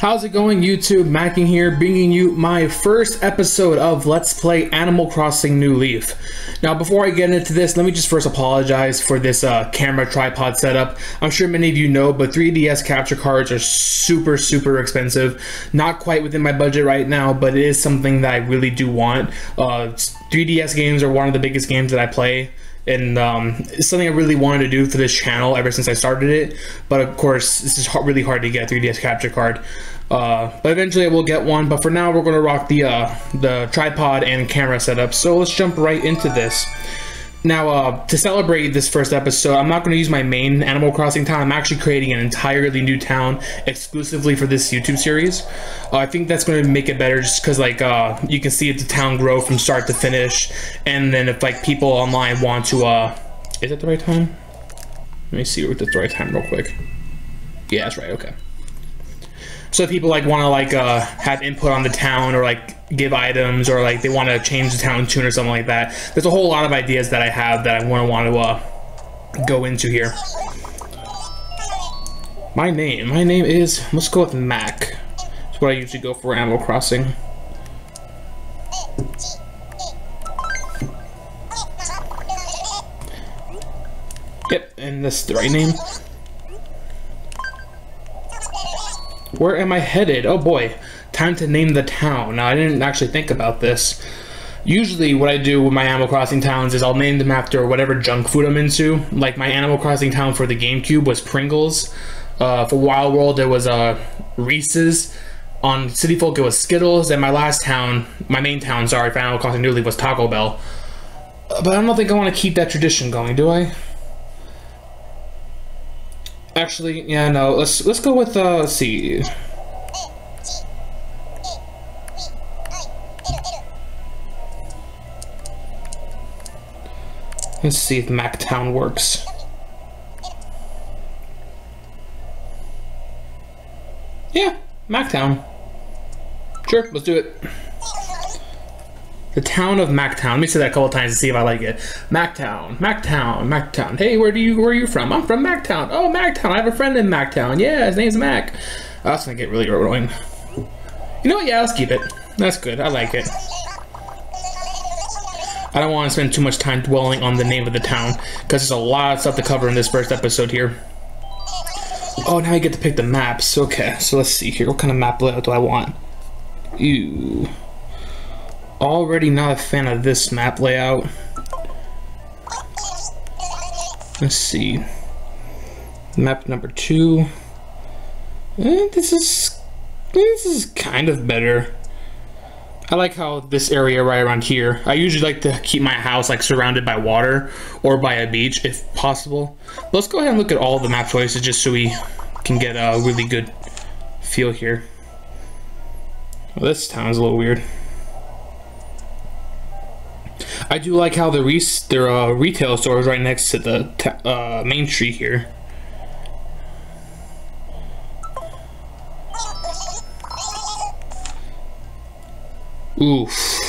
How's it going, YouTube? Macking here, bringing you my first episode of Let's Play Animal Crossing New Leaf. Now, before I get into this, let me just first apologize for this camera tripod setup. I'm sure many of you know, but 3DS capture cards are super expensive. Not quite within my budget right now, but it is something that I really do want. 3DS games are one of the biggest games that I play. And it's something I really wanted to do for this channel ever since I started it, but of course this is really hard to get a 3DS capture card. But eventually I will get one, but for now we're going to rock the tripod and camera setup. So let's jump right into this. Now, to celebrate this first episode, I'm not going to use my main Animal Crossing town. I'm actually creating an entirely new town exclusively for this YouTube series. I think that's going to make it better just because, like, you can see the town grow from start to finish. And then if, like, people online want to, is that the right time? Let me see if that's the right time real quick. Yeah, that's right, okay. So if people like want to like have input on the town or like give items or like they want to change the town tune or something like that, there's a whole lot of ideas that I have that I want to go into here. My name is, let's go with Mac. That's what I usually go for Animal Crossing. Yep, and this is the right name. Where am I headed? Oh boy, time to name the town. Now, I didn't actually think about this. Usually what I do with my Animal Crossing towns is I'll name them after whatever junk food I'm into. Like my Animal Crossing town for the GameCube was Pringles. For Wild World it was Reese's. On City Folk it was Skittles. And my last town, my main town, sorry, for Animal Crossing New Leaf was Taco Bell. But I don't think I want to keep that tradition going, do I? Actually, yeah, no. Let's go with let's see. Let's see if MackTown works. Yeah, MackTown. Sure, let's do it. The town of MackTown. Let me say that a couple times to see if I like it. MackTown, MackTown, MackTown. Hey, where are you from? I'm from MackTown. Oh, MackTown. I have a friend in MackTown. Yeah, his name's Mac. Oh, that's gonna get really annoying. You know what? Yeah, let's keep it. That's good. I like it. I don't want to spend too much time dwelling on the name of the town because there's a lot of stuff to cover in this first episode here. Oh, now I get to pick the maps. Okay, so let's see here. What kind of map layout do I want? Ew. Already not a fan of this map layout. Let's see. Map number 2. This is kind of better. I like how this area right around here. I usually like to keep my house like surrounded by water or by a beach if possible. Let's go ahead and look at all the map choices just so we can get a really good feel here. Well, this town is a little weird. I do like how their retail store is right next to the main street here. Oof.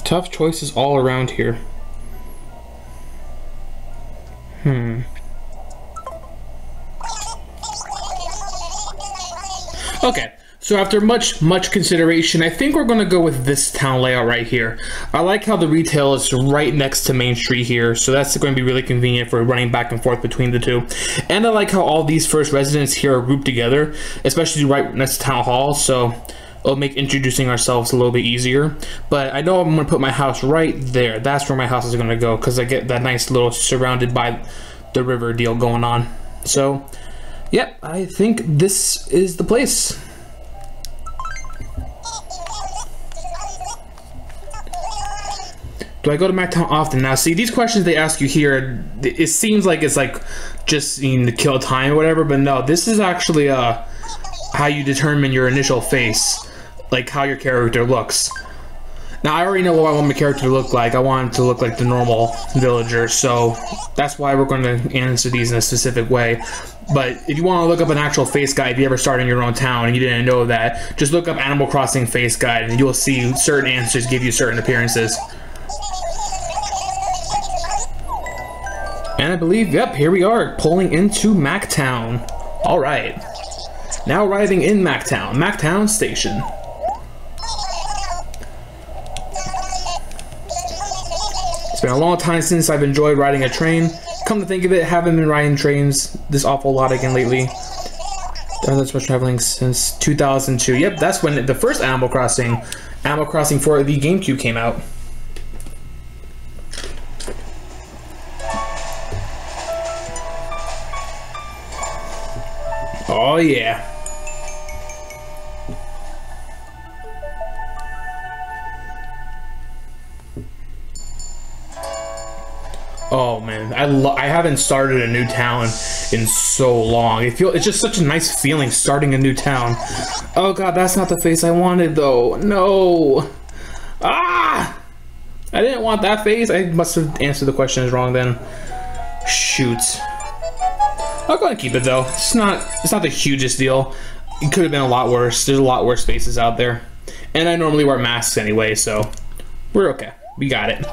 Tough choices all around here. Okay. So after much consideration, I think we're going to go with this town layout right here. I like how the retail is right next to Main Street here, so that's going to be really convenient for running back and forth between the two. And I like how all these first residents here are grouped together, especially right next to Town Hall, so it'll make introducing ourselves a little bit easier. But I know I'm going to put my house right there. That's where my house is going to go, because I get that nice little surrounded by the river deal going on. So, yep, I think this is the place. Do I go to MackTown often? Now, see, these questions they ask you here, it seems like it's like just to kill time or whatever, but no, this is actually how you determine your initial face, like how your character looks. Now, I already know what I want my character to look like. I want him to look like the normal villager, so that's why we're going to answer these in a specific way. But if you want to look up an actual face guide, if you ever start in your own town and you didn't know that, just look up Animal Crossing face guide and you'll see certain answers give you certain appearances. And I believe, yep, here we are, pulling into MackTown. All right. Now arriving in MackTown, MackTown Station. It's been a long time since I've enjoyed riding a train. Come to think of it, haven't been riding trains this awful lot again lately. That's much traveling since 2002. Yep, that's when the first Animal Crossing for the GameCube came out. Oh yeah. Oh man, I haven't started a new town in so long. It's just such a nice feeling starting a new town. Oh god, that's not the face I wanted though. No. Ah! I didn't want that face. I must have answered the questions wrong then. Shoot. I'll go ahead and keep it though. It's not the hugest deal. It could have been a lot worse. There's a lot worse faces out there. And I normally wear masks anyway, so we're okay. We got it.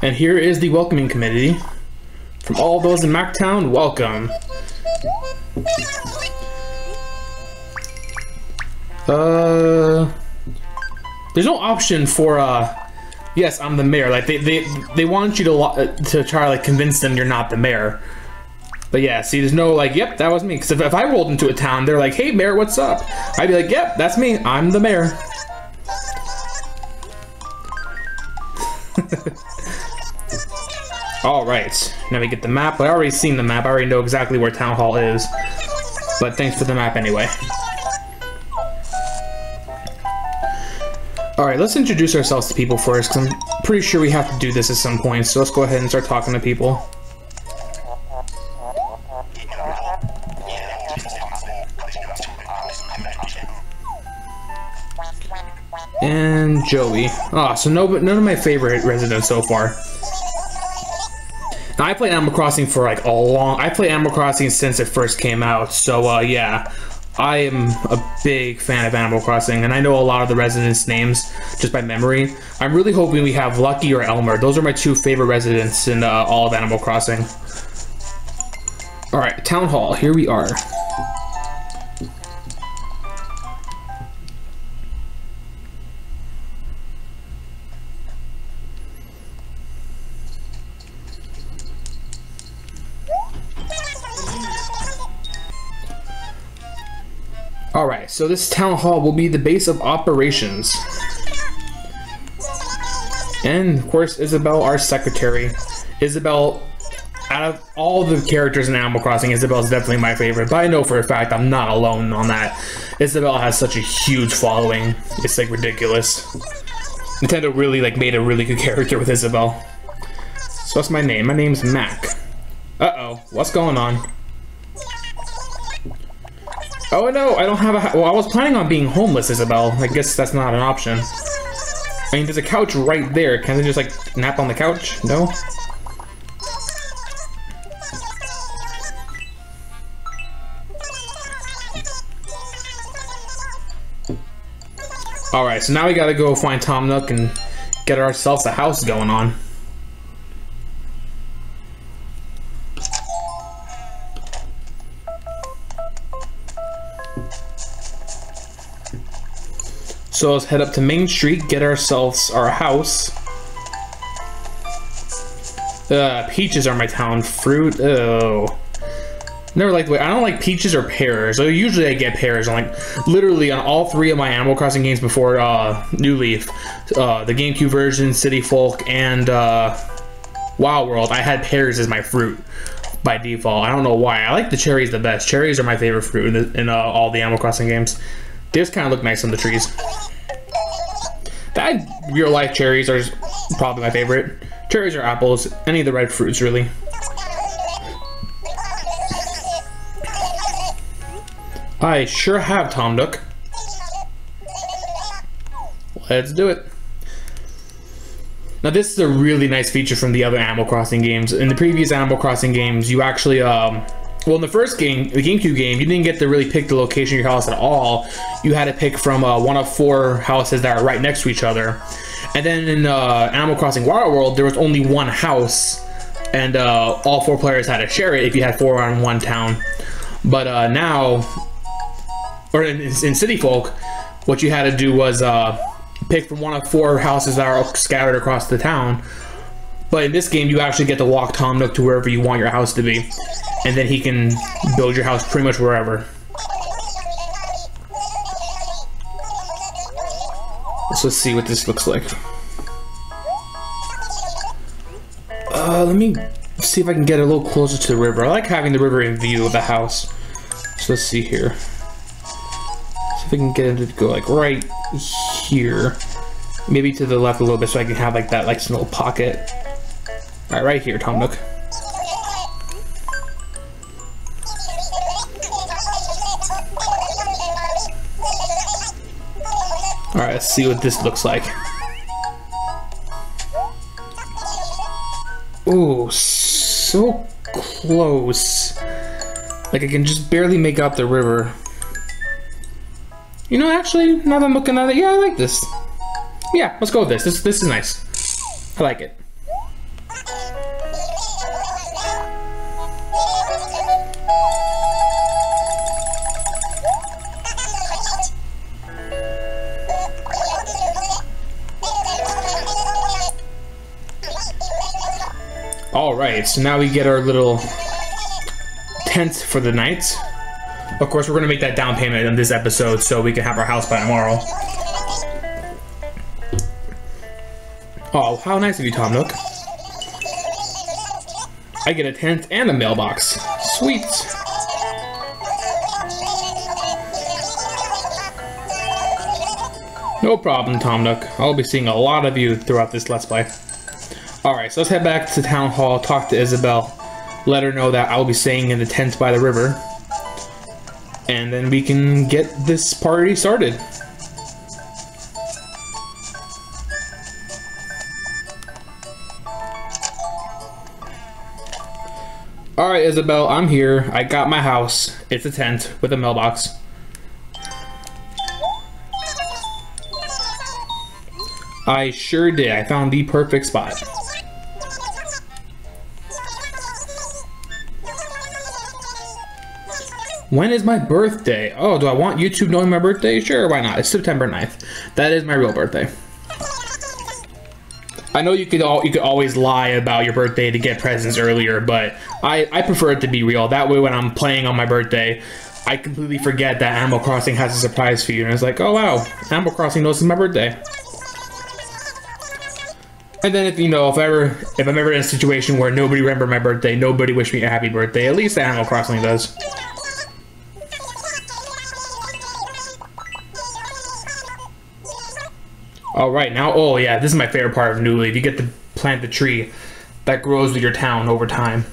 And here is the welcoming committee. From all those in MackTown, welcome. There's no option for yes, I'm the mayor. Like they want you to try to like convince them you're not the mayor. But yeah, see, there's no like, yep, that was me. Because if I rolled into a town, they're like, hey mayor, what's up? I'd be like, yep, that's me. I'm the mayor. Alright, now we get the map. I already seen the map. I already know exactly where Town Hall is. But thanks for the map anyway. Alright, let's introduce ourselves to people first, because I'm pretty sure we have to do this at some point. So let's go ahead and start talking to people. And Joey. Ah, so none of my favorite residents so far. Now, I played Animal Crossing for like I played Animal Crossing since it first came out, so yeah, I am a big fan of Animal Crossing, and I know a lot of the residents' names just by memory. I'm really hoping we have Lucky or Elmer. Those are my two favorite residents in all of Animal Crossing. Alright, Town Hall, here we are. Alright, so this town hall will be the base of operations. And, of course, Isabelle, our secretary. Isabelle, out of all the characters in Animal Crossing, Isabelle is definitely my favorite. But I know for a fact I'm not alone on that. Isabelle has such a huge following. It's, like, ridiculous. Nintendo really, like, made a really good character with Isabelle. So what's my name? My name's Mac. Uh-oh, what's going on? Oh no, I don't have a well, I was planning on being homeless, Isabelle. I guess that's not an option. I mean, there's a couch right there. Can I just, like, nap on the couch? No? Alright, so now we gotta go find Tom Nook and get ourselves a house going on. So let's head up to Main Street, get ourselves our house. Peaches are my town fruit. Oh, never liked the way. I don't like peaches or pears. So usually I get pears. I'm like literally on all three of my Animal Crossing games before New Leaf, the GameCube version, City Folk, and Wild World. I had pears as my fruit by default. I don't know why. I like the cherries the best. Cherries are my favorite fruit in all the Animal Crossing games. They just kind of look nice on the trees. That real life cherries are probably my favorite. Cherries or apples, any of the red fruits really. I sure have, Tom Nook. Let's do it. Now this is a really nice feature from the other Animal Crossing games. In the previous Animal Crossing games, you actually well, in the first game, the GameCube game, you didn't get to really pick the location of your house at all. You had to pick from one of 4 houses that are right next to each other. And then in Animal Crossing Wild World, there was only one house and all 4 players had to share it if you had 4 on one town. But now, or in City Folk, what you had to do was pick from one of 4 houses that are scattered across the town. But in this game, you actually get to walk Tom Nook to wherever you want your house to be, and then he can build your house pretty much wherever. So let's see what this looks like. Let me see if I can get a little closer to the river. I like having the river in view of the house. So let's see here. See if I can get it to go like right here. Maybe to the left a little bit so I can have like that like little pocket. Alright, right here, Tom Nook. Alright, let's see what this looks like. Ooh, so close. Like I can just barely make out the river. You know, actually, now that I'm looking at it, yeah, I like this. Yeah, let's go with this. This is nice. I like it. Alright, so now we get our little tent for the night. Of course, we're going to make that down payment in this episode so we can have our house by tomorrow. Oh, how nice of you, Tom Nook. I get a tent and a mailbox. Sweet. No problem, Tom Nook. I'll be seeing a lot of you throughout this Let's Play. Alright, so let's head back to Town Hall, talk to Isabel, let her know that I'll be staying in the tent by the river, and then we can get this party started. Alright, Isabel, I'm here. I got my house. It's a tent with a mailbox. I sure did. I found the perfect spot. When is my birthday? Oh, do I want YouTube knowing my birthday? Sure, why not? It's September 9th. That is my real birthday. I know you could always lie about your birthday to get presents earlier, but I prefer it to be real. That way when I'm playing on my birthday, I completely forget that Animal Crossing has a surprise for you. And it's like, oh wow, Animal Crossing knows it's my birthday. And then if, you know, if I'm ever in a situation where nobody remembered my birthday, nobody wished me a happy birthday, at least Animal Crossing does. Alright, now, oh yeah, this is my favorite part of New Leaf. You get to plant the tree that grows with your town over time.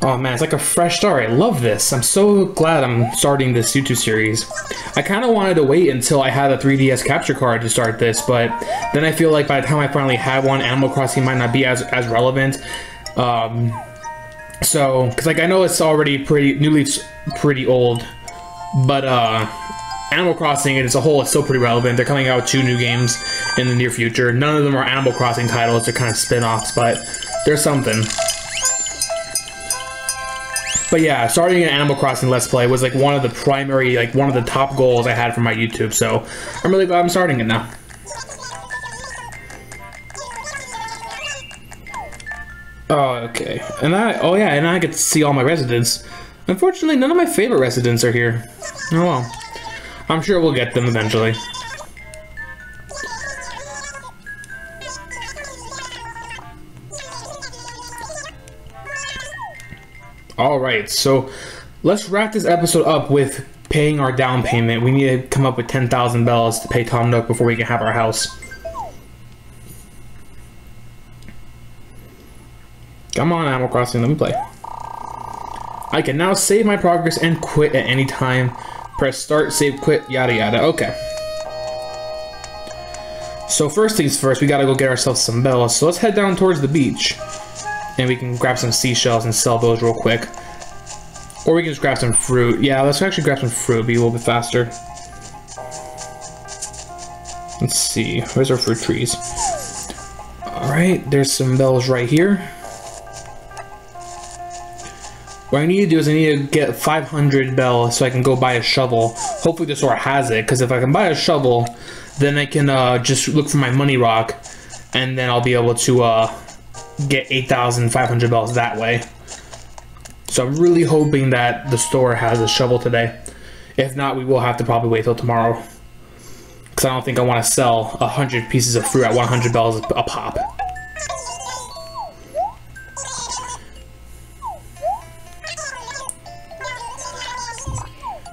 Oh man, it's like a fresh start. I love this. I'm so glad I'm starting this YouTube series. I kind of wanted to wait until I had a 3DS capture card to start this, but then I feel like by the time I finally have one, Animal Crossing might not be as relevant. So, because like I know it's already New Leaf's pretty old, but Animal Crossing as a whole is still pretty relevant. They're coming out with 2 new games in the near future. None of them are Animal Crossing titles. They're kind of spin-offs, but there's something. But yeah, starting an Animal Crossing Let's Play was like one of the primary, like one of the top goals I had for my YouTube. So I'm really glad I'm starting it now. Oh, okay. And oh yeah, and I get to see all my residents. Unfortunately, none of my favorite residents are here. Oh well. I'm sure we'll get them eventually. Alright, so let's wrap this episode up with paying our down payment. We need to come up with 10,000 bells to pay Tom Nook before we can have our house. Come on, Animal Crossing, let me play. I can now save my progress and quit at any time. Press start, save, quit, yada yada. Okay. So first things first, we gotta go get ourselves some bells. So let's head down towards the beach. And we can grab some seashells and sell those real quick. Or we can just grab some fruit. Yeah, let's actually grab some fruit, be a little bit faster. Let's see, where's our fruit trees? Alright, there's some bells right here. What I need to do is I need to get 500 bells so I can go buy a shovel. Hopefully the store has it, because if I can buy a shovel, then I can just look for my money rock, and then I'll be able to get 8,500 bells that way. So I'm really hoping that the store has a shovel today. If not, we will have to probably wait till tomorrow, because I don't think I want to sell 100 pieces of fruit at 100 bells a pop.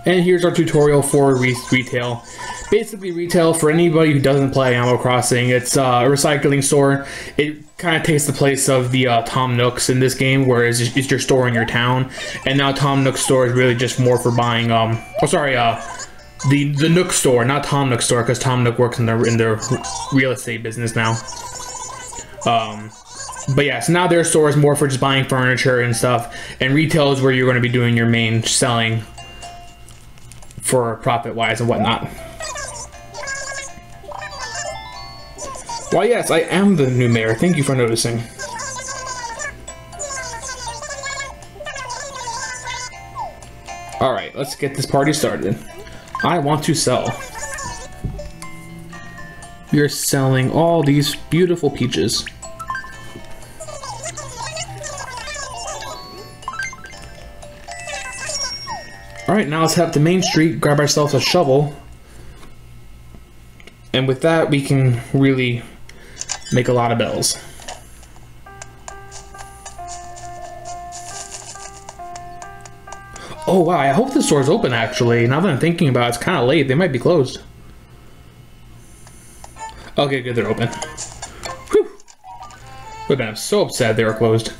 And here's our tutorial for retail. Basically, retail, for anybody who doesn't play Animal Crossing, it's a recycling store. It kind of takes the place of the Tom Nook's in this game, where it's your store in your town. And now Tom Nook's store is really just more for buying, the Nook store, not Tom Nook's store, because Tom Nook works in the real estate business now. But yeah, so now their store is more for just buying furniture and stuff. And retail is where you're going to be doing your main selling for profit-wise and whatnot. Why, yes, I am the new mayor. Thank you for noticing. Alright, let's get this party started. I want to sell. You're selling all these beautiful peaches. Alright, now let's head up to Main Street, grab ourselves a shovel. And with that, we can really make a lot of bells. Oh wow, I hope the store's open actually. Now that I'm thinking about it, it's kind of late. They might be closed. Okay, good, they're open. Whew. Wait, I'm so upset they were closed.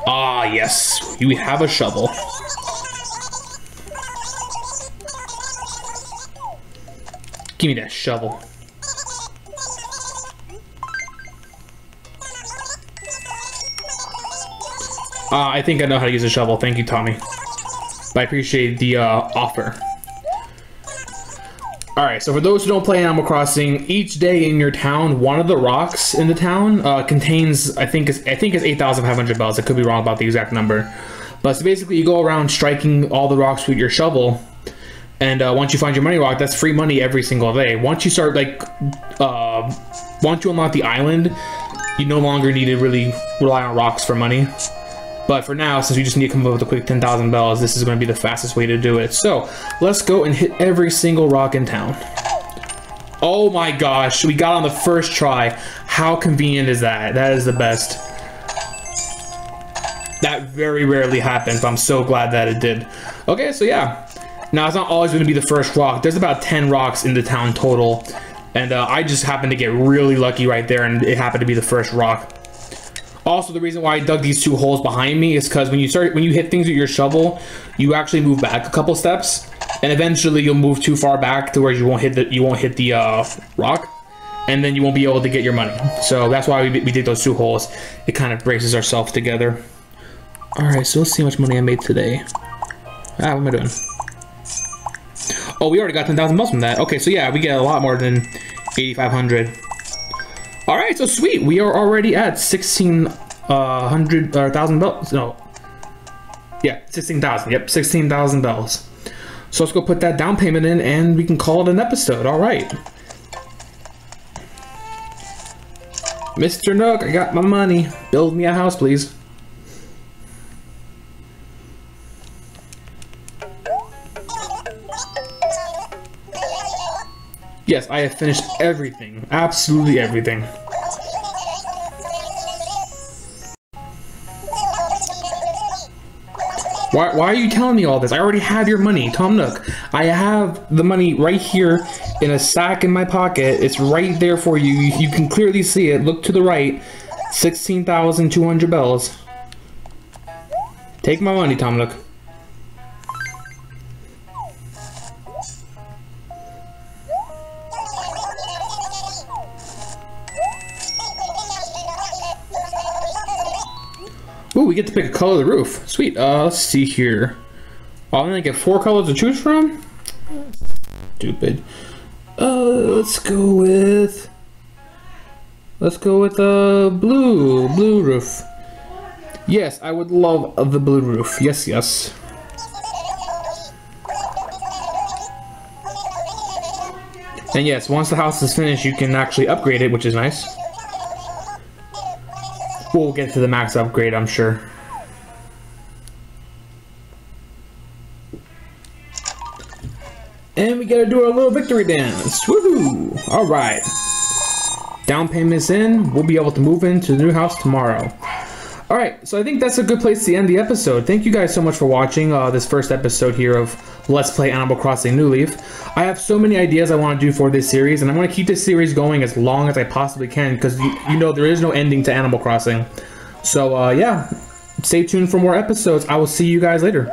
Ah, yes, you have a shovel. Give me that shovel. I think I know how to use a shovel. Thank you, Tommy. But I appreciate the offer. Alright, so for those who don't play Animal Crossing, each day in your town, one of the rocks in the town contains, I think it's 8,500 bells. I could be wrong about the exact number. But so basically you go around striking all the rocks with your shovel, and once you find your money rock, that's free money every single day. Once you start, like, once you unlock the island, you no longer need to really rely on rocks for money. But for now, since we just need to come up with a quick 10,000 bells, this is going to be the fastest way to do it. So, let's go and hit every single rock in town. Oh my gosh, we got on the first try. How convenient is that? That is the best. That very rarely happens, but I'm so glad that it did. Okay, so yeah. Now, it's not always going to be the first rock. There's about 10 rocks in the town total. And I just happened to get really lucky right there, and it happened to be the first rock. Also, the reason why I dug these two holes behind me is because when you hit things with your shovel, you actually move back a couple steps, and eventually you'll move too far back to where you won't hit the rock, and then you won't be able to get your money. So that's why we did those two holes. It kind of braces ourselves together. All right, so let's see how much money I made today. What am I doing? Oh, we already got 10,000 bells from that. Okay, so yeah, we get a lot more than 8,500. All right, so sweet. We are already at 1,600 bells. No, yeah, 16,000. Yep, 16,000 bells. So let's go put that down payment in, and we can call it an episode. All right, Mr. Nook, I got my money. Build me a house, please. Yes, I have finished everything. Absolutely everything. Why are you telling me all this? I already have your money, Tom Nook. I have the money right here in a sack in my pocket. It's right there for you. You can clearly see it. Look to the right. 16,200 bells. Take my money, Tom Nook. Ooh, we get to pick a color of the roof. Sweet. Let's see here. Oh, I'm gonna get 4 colors to choose from? Stupid. Let's go with blue roof. Yes, I would love the blue roof. Yes, yes. And yes, once the house is finished, you can actually upgrade it, which is nice. We'll get to the max upgrade, I'm sure. And we gotta do our little victory dance. Woohoo! Alright. Down payment's in. We'll be able to move into the new house tomorrow. Alright, so I think that's a good place to end the episode. Thank you guys so much for watching this first episode here of Let's Play Animal Crossing New Leaf. I have so many ideas I want to do for this series, and I want to keep this series going as long as I possibly can, because you know there is no ending to Animal Crossing. So yeah, stay tuned for more episodes. I will see you guys later.